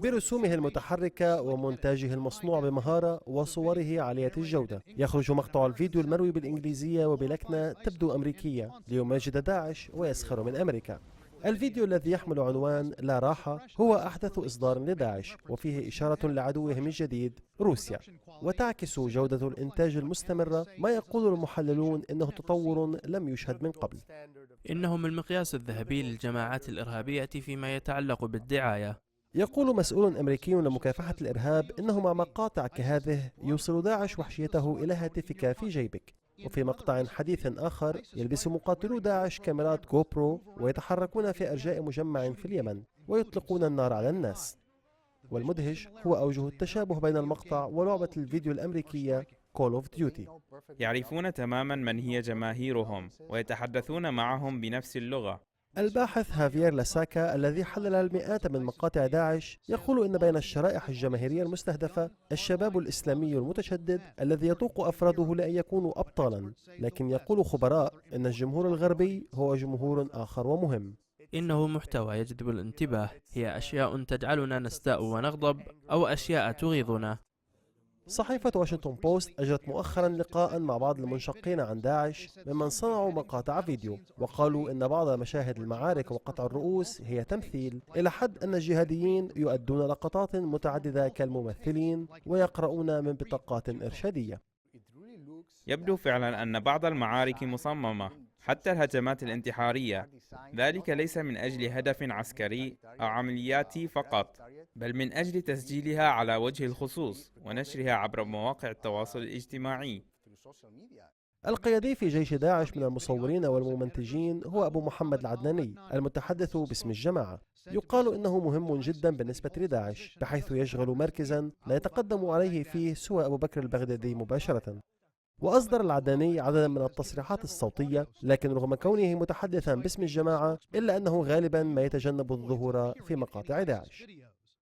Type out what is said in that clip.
برسومه المتحركة ومونتاجه المصنوع بمهارة وصوره عالية الجودة. يخرج مقطع الفيديو المروي بالإنجليزية وبلكنة تبدو أمريكية ليماجد داعش ويسخر من أمريكا. الفيديو الذي يحمل عنوان لا راحة هو أحدث إصدار لداعش، وفيه إشارة لعدوهم الجديد روسيا، وتعكس جودة الإنتاج المستمرة ما يقول المحللون إنه تطور لم يشهد من قبل. إنهم المقياس الذهبي للجماعات الإرهابية فيما يتعلق بالدعاية. يقول مسؤول أمريكي لمكافحة الإرهاب إنه مع مقاطع كهذه يوصل داعش وحشيته إلى هاتفك في جيبك. وفي مقطع حديث آخر يلبس مقاتلو داعش كاميرات جو برو ويتحركون في أرجاء مجمع في اليمن ويطلقون النار على الناس. والمدهش هو أوجه التشابه بين المقطع ولعبة الفيديو الأمريكية Call of Duty. يعرفون تماما من هي جماهيرهم ويتحدثون معهم بنفس اللغة. الباحث هافيير لاساكا الذي حلل المئات من مقاطع داعش يقول إن بين الشرائح الجماهيرية المستهدفة الشباب الإسلامي المتشدد الذي يتوق أفراده لأن يكونوا أبطالا، لكن يقول خبراء إن الجمهور الغربي هو جمهور آخر ومهم. إنه محتوى يجذب الانتباه، هي أشياء تجعلنا نستاء ونغضب أو أشياء تغيظنا. صحيفة واشنطن بوست أجرت مؤخرا لقاء مع بعض المنشقين عن داعش ممن صنعوا مقاطع فيديو، وقالوا إن بعض مشاهد المعارك وقطع الرؤوس هي تمثيل، إلى حد أن الجهاديين يؤدون لقطات متعددة كالممثلين ويقرؤون من بطاقات إرشادية. يبدو فعلا أن بعض المعارك مصممة، حتى الهجمات الانتحارية. ذلك ليس من أجل هدف عسكري أو عملياتي فقط، بل من أجل تسجيلها على وجه الخصوص ونشرها عبر مواقع التواصل الاجتماعي. القيادي في جيش داعش من المصورين والممنتجين هو أبو محمد العدناني المتحدث باسم الجماعة. يقال إنه مهم جدا بالنسبة لداعش بحيث يشغل مركزا لا يتقدم عليه فيه سوى أبو بكر البغدادي مباشرة. وأصدر العدناني عددا من التصريحات الصوتية، لكن رغم كونه متحدثا باسم الجماعة إلا أنه غالبا ما يتجنب الظهور في مقاطع داعش.